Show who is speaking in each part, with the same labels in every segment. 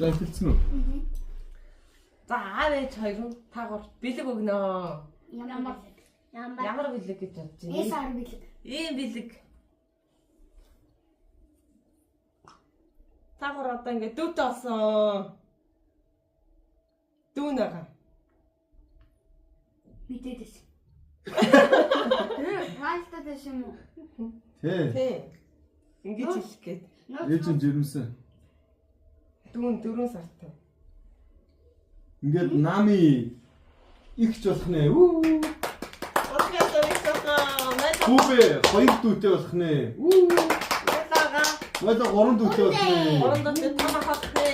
Speaker 1: За хэлсэн үү?
Speaker 2: За аав ээж хоёр нь таагаар бэлэг өгнө.
Speaker 3: Ямар
Speaker 2: Ямар бэлэг гэж бодож байна?
Speaker 3: Эсар бэлэг.
Speaker 2: Ийм бэлэг. Таагаар одоо ингээд дүүтэй болсон. Дүүн байгаа.
Speaker 3: Мэдээдээс. Хаалтад биш юм уу?
Speaker 1: Тий.
Speaker 2: Тий. Ингэж хэлэх гээд.
Speaker 1: Ээж нь жирэмсэн.
Speaker 2: Дүүн 4 сартай.
Speaker 1: Ингээд нами ихч болох нэ. Үү.
Speaker 2: Отрясаа висахаа.
Speaker 1: Хүүбэ хоёр дүүтэй болох нэ. Үү.
Speaker 2: Ялага.
Speaker 1: Мада гурван дүүтэй болох нэ.
Speaker 2: Орондоо танахах нэ.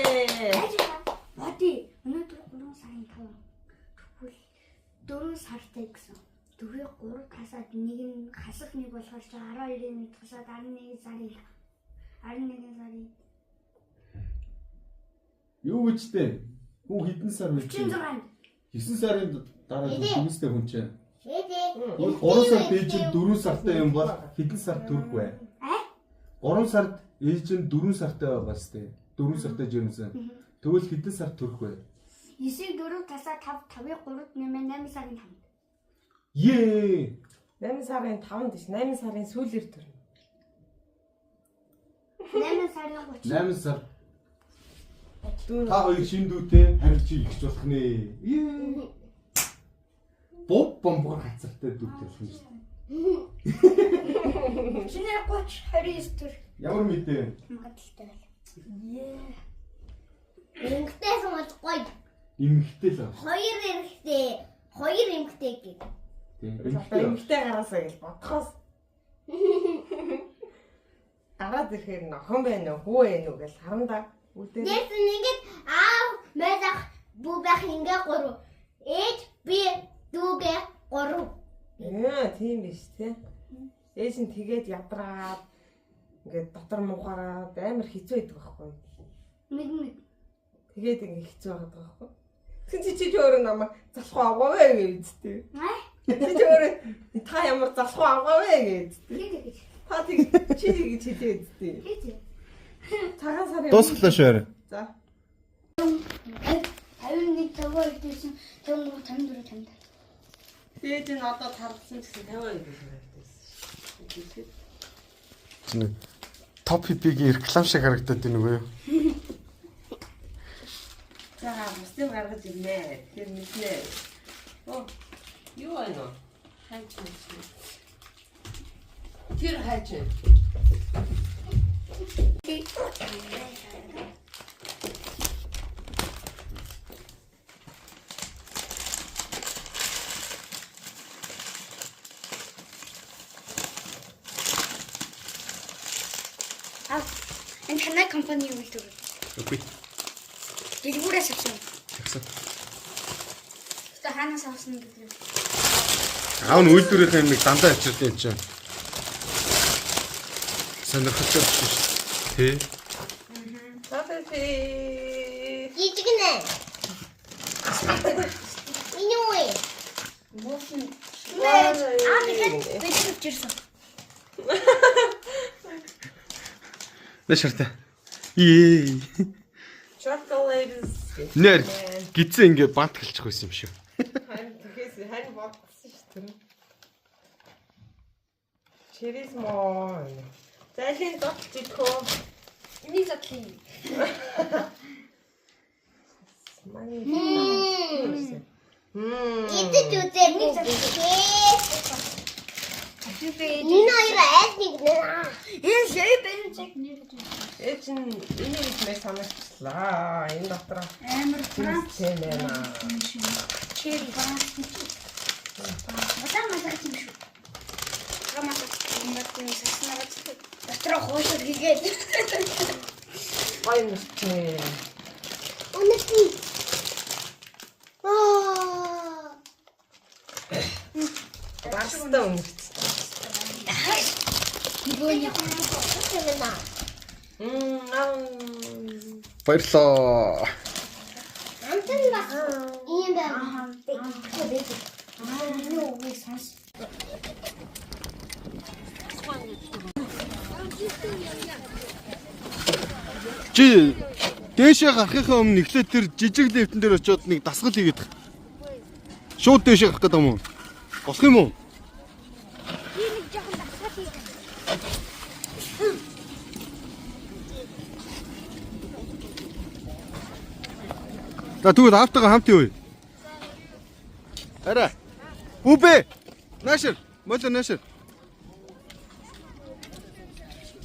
Speaker 3: Боди өнөөдөр 3 сарын 5. Тэгвэл 4 сартай гэсэн. 4-3 тасаад нэг нь хасах нэг болохоор чи 12-ын тасаад 11 сарын 11 сарын
Speaker 1: Юу гэж дээ? Хүн хэдэн сар вэ?
Speaker 3: 36-нд
Speaker 1: 9 сарын дараа хүмүүстэй хүн чинь.
Speaker 3: Ээдээ.
Speaker 1: 3 сард ээж нь 4 сартай юм бол хэдэн сар төрөх вэ? 3 сард ээж нь 4 сартай байгаас тээ. 4 сартай жирэмсэн. Тэгвэл хэдэн сар төрөх вэ?
Speaker 3: 9-ийг 4 тасаад 5-ыг 3-д нэмээ 8 сарын 5.
Speaker 1: Ее.
Speaker 2: 8 сарын 5-нд ш 8 сарын сүүлээр төрнө.
Speaker 3: 8 сарын 30.
Speaker 1: 8 сар.
Speaker 2: Дүүн.
Speaker 1: Та хоёр шин дүүтэй харин чи ихч болох нэ. Ее. Боб бомбор хацартай дүүтэй болох юм шүү.
Speaker 3: Чиний 30 29 төр.
Speaker 1: Ямар мэдээ?
Speaker 3: Магадaltaй байл. Эмэгтэй сумал гоё.
Speaker 1: Имэгтэй л.
Speaker 3: Хоёр эмэгтэй гэх.
Speaker 1: Тийм.
Speaker 2: Одоо эмгтэй гараасаа гэж бодхоос. Гараад ирэхээр нохон байна уу, хүү байна уу гэж харандаа үүдээ.
Speaker 3: Дээс ингээд аав мэдах бүү байх ингээ 3. Ээж би дүүгээ 3.
Speaker 2: Тийм биш тий. Ээж нь тэгээд ядраад ингээд дотор муухаараад амар хэцүү байдаг байхгүй.
Speaker 3: Мэднэ.
Speaker 2: Тэгээд ингээ хэцүү байгаад байгаа байхгүй. Тэгсэн чи өөрөө намайг залхуу авгаавэ гэж үздэй. Чи өөрөө та ямар залхуу авгаавэ гэж үздэй.
Speaker 3: Тэгэж.
Speaker 2: Та тэг чи гэж хэлээ үздэй.
Speaker 3: Тэгэж.
Speaker 2: Цагаан сарын
Speaker 1: Дуусглаа швэр.
Speaker 2: За.
Speaker 3: 51 төгөө идсэн. Төгөө 54 50.
Speaker 2: Тэгээд энэ одоо тархсан гэсэн 52 гэж харагдсан.
Speaker 1: Чинь топ хипигийн реклам шиг харагдаад байна уу юу?
Speaker 2: За, мөстэй гаргаж ирнэ. Тэр мэднэ. Оо, юу байна вэ? Хайч мэднэ. Тэр хайч.
Speaker 3: Энэ танай компани юу гэдэг вэ?
Speaker 1: Үгүй.
Speaker 3: Дэлгүүрээс авсан.
Speaker 1: Тэгсэн.
Speaker 3: Тэ хаанаас авсан гэдэг.
Speaker 1: Аав нь үйлдвэрийнхээ нэг дандаа авчирдیں۔ Энд чинь. Сонирхолтой биш шүү дээ. Тэ.
Speaker 2: Тафи.
Speaker 3: Жижигнэ. Иньюэ.
Speaker 2: Мосын.
Speaker 3: Тэгээд бид авчирсан.
Speaker 1: Нэшэртэ. Ии.
Speaker 2: Chocolates.
Speaker 1: Нэр гизээ ингээ бант хэлчих байсан юм шүү.
Speaker 2: Харин бодсон шүү дээ. Чирис моо. Зайлын дотч идэх.
Speaker 3: Энийг задлаа.
Speaker 2: Манай.
Speaker 3: Идэж үзээ нэг задлаа. Энэ хоёр айдныг нэ. Энэ шээ бэнчэг нэр.
Speaker 2: Ээж нь энийг их санагчлаа. Энэ дотор
Speaker 3: Амар
Speaker 2: тийм байна.
Speaker 3: чири баа. Математик юм шүү. Математик саснараад дотроо хоошор хийгээд.
Speaker 2: Гоё нүстэй.
Speaker 3: Үнэтэй.
Speaker 2: Баста үнэт.
Speaker 3: Гүний хэмээнэ.
Speaker 1: Баярлаа.
Speaker 3: Антен бас ийм байна. Юу вэ сонс.
Speaker 1: Чи Дээшээ гарахынхаа өмнө эхлээд тэр жижиг лифтэн дээр очиод нэг дасгал хийгээд. Шууд дээшээ гарах гэдэг юм уу? Босх юм уу?
Speaker 3: Би нэг жоохон дасгал хийх.
Speaker 1: За тэгвэл автагаа хамт юу вэ? Арай. Үбэ. Наашир. Моло наашир.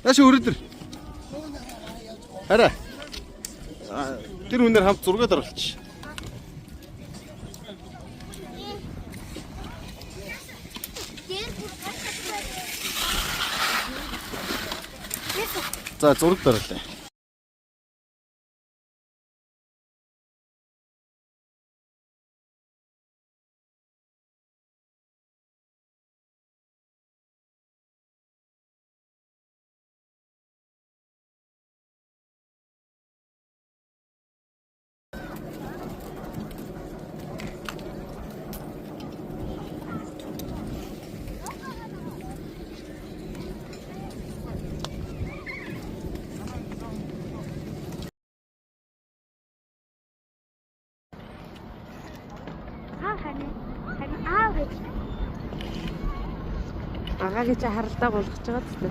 Speaker 1: Наашир өрөдөр. Арай. Тэр хүнээр хамт зураг дараалч. За зураг дараалаа.
Speaker 2: Агаагийн чи харалдаа болгож байгаа зү.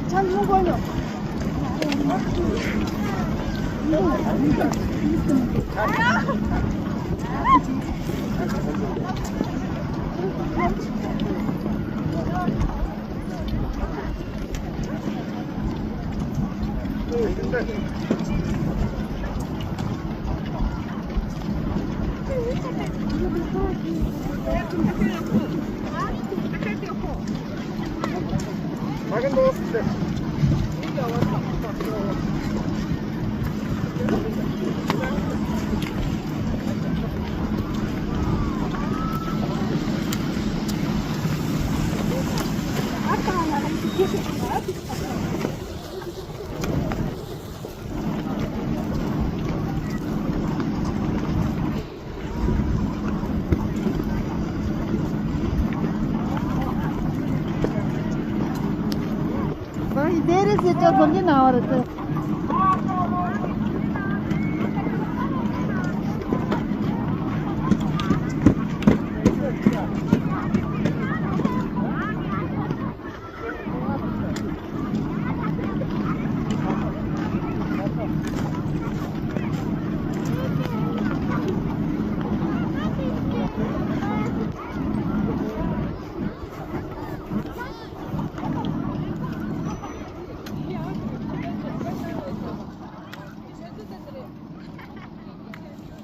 Speaker 4: 잘 먹어요.
Speaker 1: 작은 넣었을
Speaker 4: 내려서 저 멀리 나와라.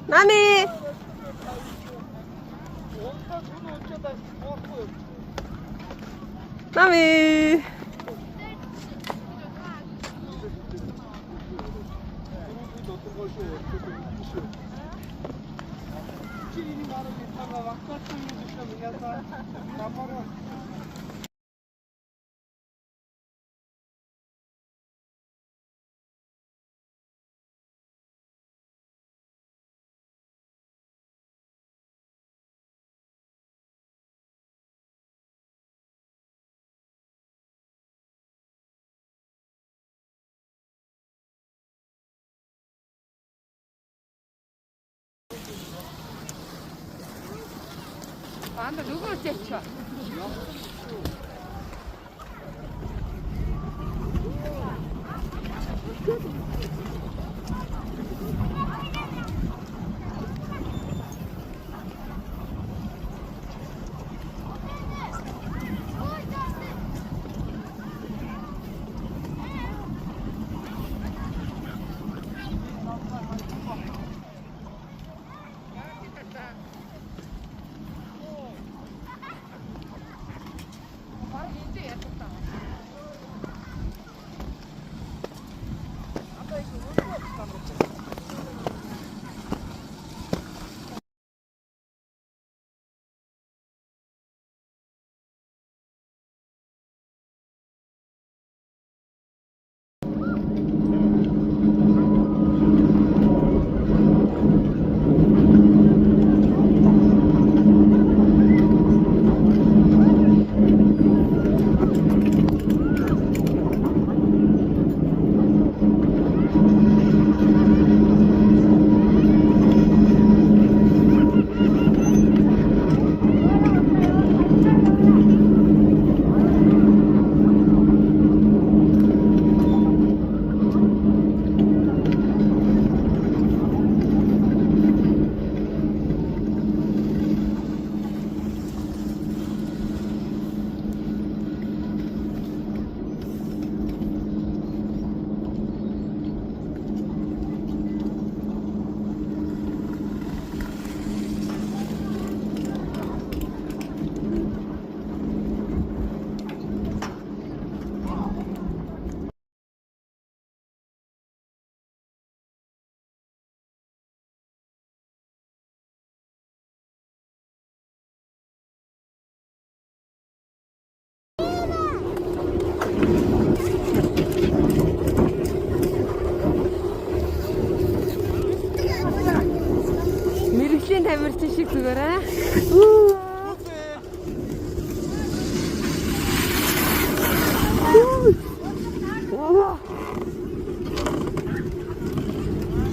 Speaker 2: 나미. 나미.
Speaker 5: 안돼 누구를 째쳐?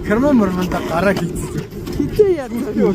Speaker 6: Карман мормонда гараа хийцээ.
Speaker 2: Хитээ яа.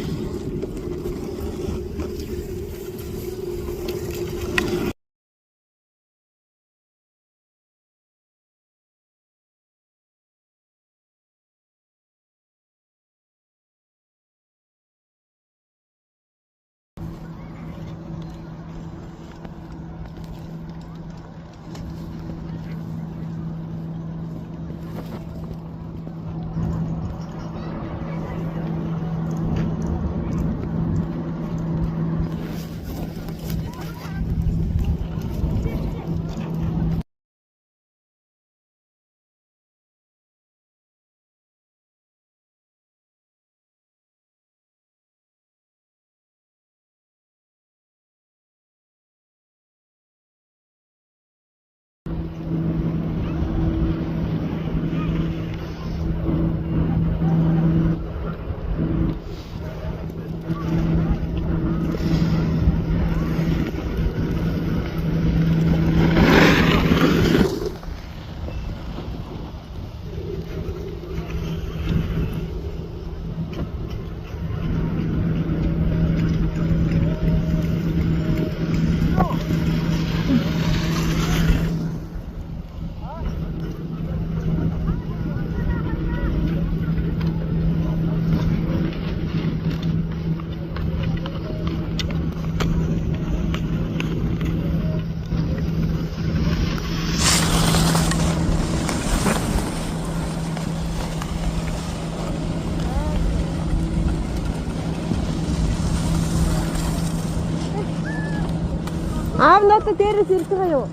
Speaker 2: Аав надад дээрээс ирж байгаа юу?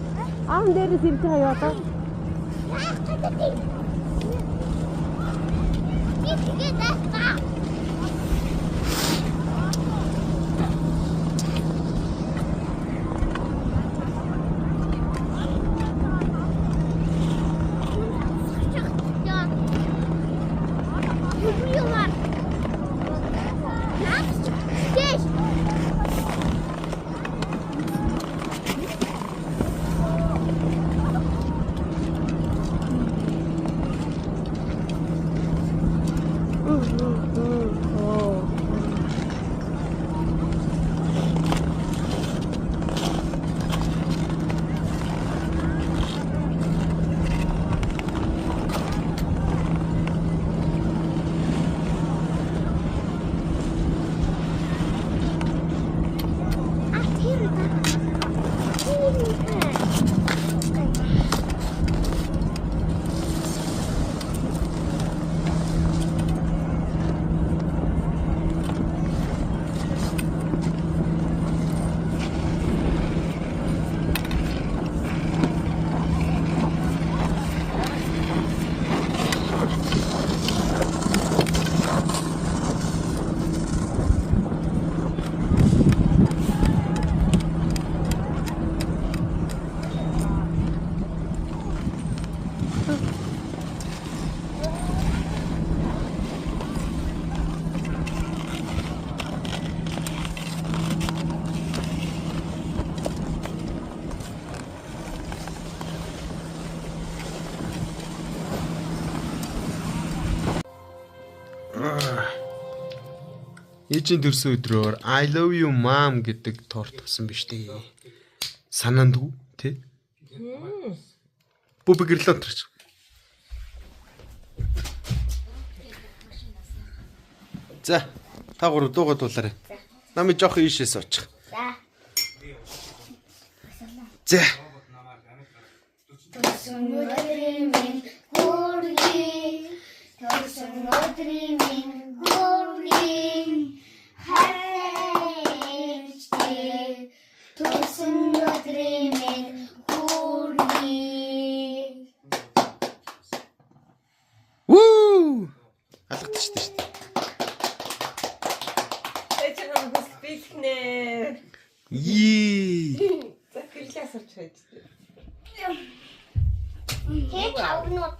Speaker 2: Аав дээрээс ирж байгаа юу одоо?
Speaker 1: Ээжийн төрсөн өдрөөр I love you mom гэдэг торт авсан биз дээ. Санаандгүй тий? Буб гэрлээ төрч. За, та гурав дуугаад дуулаарай. Намайг жоох ийшээс очих. За.
Speaker 3: Төрсөн өдрийн минь хүргэе. Төрсөн өдрийн минь хүргэе. Хайртай. Төрсөн өдрийн минь хүргэе.
Speaker 1: Вуу! Алгадчих шүү дээ.
Speaker 2: Эцэг нас бэлгнэ.
Speaker 1: Йээ.
Speaker 2: За гэрлээ асарч байж дээ.
Speaker 3: Тэг тавнууд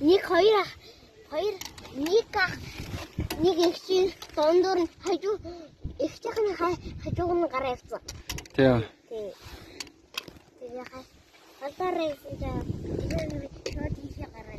Speaker 3: Нэг хоёр нэг ихчийн дондор нь хажуу ихчийн хажууг нь гараа явцсан.
Speaker 6: Тийм.
Speaker 3: Тэгээ халтаараа явсан чад тийшээ гараа.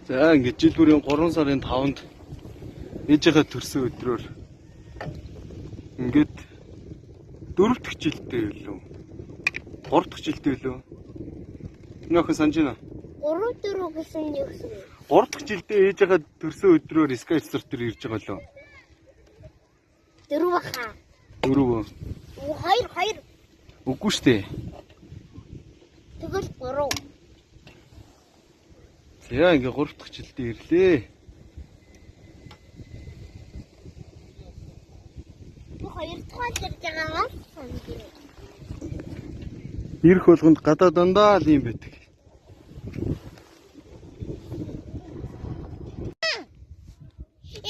Speaker 6: За ингээд жил бүрийн 3 сарын 5-нд ээжийнхээ төрсөн өдрөөр ингээд 4 дахь жилдээ илүү 3 дахь жилдээ илүү нөхөн санаж байна.
Speaker 3: 3-4 гэсэн юу гэсэн бэ?
Speaker 6: 3 дахь жилдээ ээжийнхээ төрсөн өдрөөр скайцер төр ирж байгаа лөө.
Speaker 3: 4 баха.
Speaker 6: 4.
Speaker 3: 2.
Speaker 6: Үгүй штэ.
Speaker 3: Тэгвэл 3.
Speaker 6: За ингээ 3 дахь жилдээ ирлээ.
Speaker 3: Бу 2 дахь жил байгаа санаж байна.
Speaker 6: Ирэх болгонд гадаа дандаа л юм байдаг.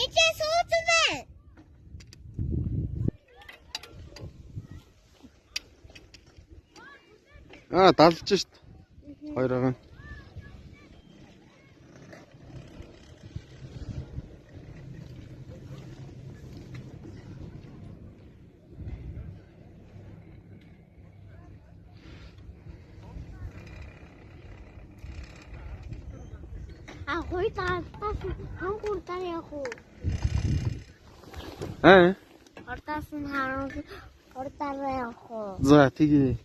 Speaker 3: Эцээ суусан байна.
Speaker 6: Далж шít. Хоёроо.
Speaker 3: Хой таас хангууртаа явах уу? Хортаас нь хортаараа явах уу?
Speaker 6: За тэгье.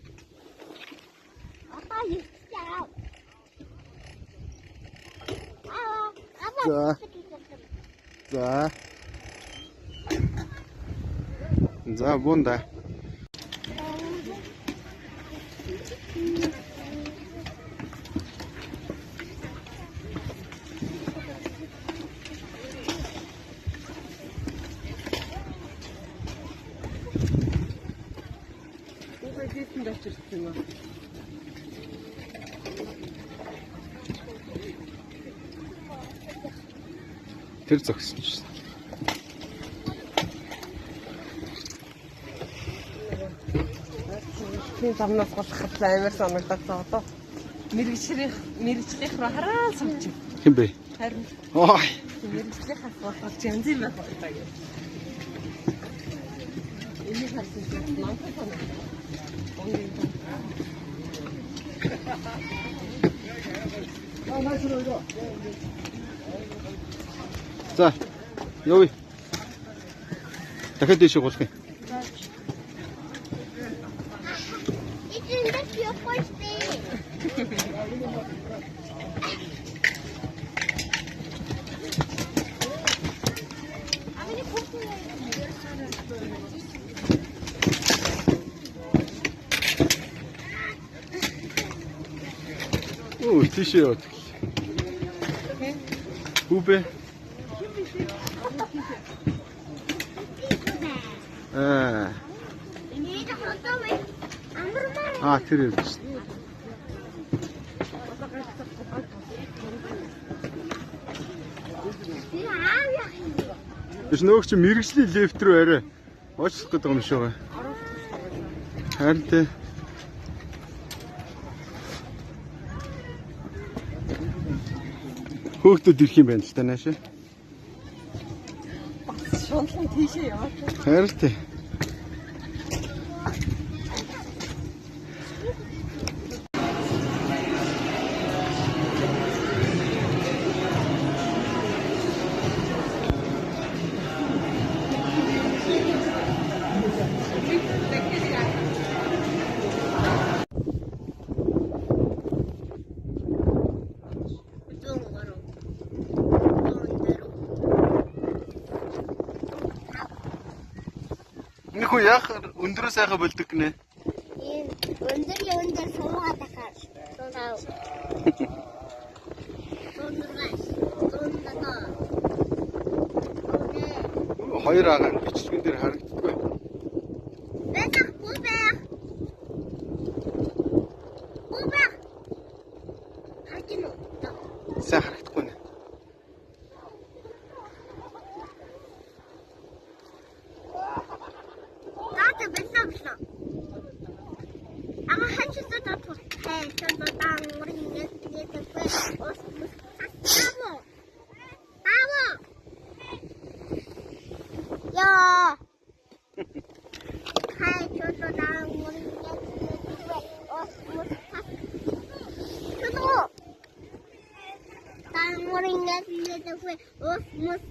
Speaker 3: Апа яа.
Speaker 6: За. За бунда. Тэр зогсон шээ.
Speaker 2: Тийм замнаас голоход амар санагдаад байгаа. Мэргэжлийнх рүү хараа сумч.
Speaker 6: Хэн бэ?
Speaker 2: Харин
Speaker 6: Ой.
Speaker 2: мэргэжлийнхээс болох янз юм байх болтой гэж. Энийг харсан чинь намтай санагдав.
Speaker 6: За. Явъя. Дахиад дэше голох юм.
Speaker 3: Эцэг явахгүй штэ. Амины хүүхэн
Speaker 6: Оо, тийшээ яваад. Хүүбэ.
Speaker 3: Энийг хатаа вэ? Амармаа.
Speaker 6: Тэр юм шүү. Биш нөгөө чи мэрэгжлийн лифт рүү арай очлох гэдэг юм шүү. Харин тэ хөөхдөд ирэх юм байна л та наашаа.
Speaker 2: Шунлан тийшээ яваад.
Speaker 6: Харин тэ. хүн яг өндөрөө сайхан болдог гинэ.
Speaker 3: ийм өндөр суугаад тахаар. Тунаа.
Speaker 6: Хоёр агаар бичлэгэн дээр харагддаг.
Speaker 3: Бэтэх бүбэх. Бүбэх. Хатин уу?
Speaker 6: Сайн харагдахгүй нэ.
Speaker 3: Наатай бэлээ. Ага хачсан татвар. Хай, чамд урын нэт Амо. Я. Хай, чамд урын нэт Ос мус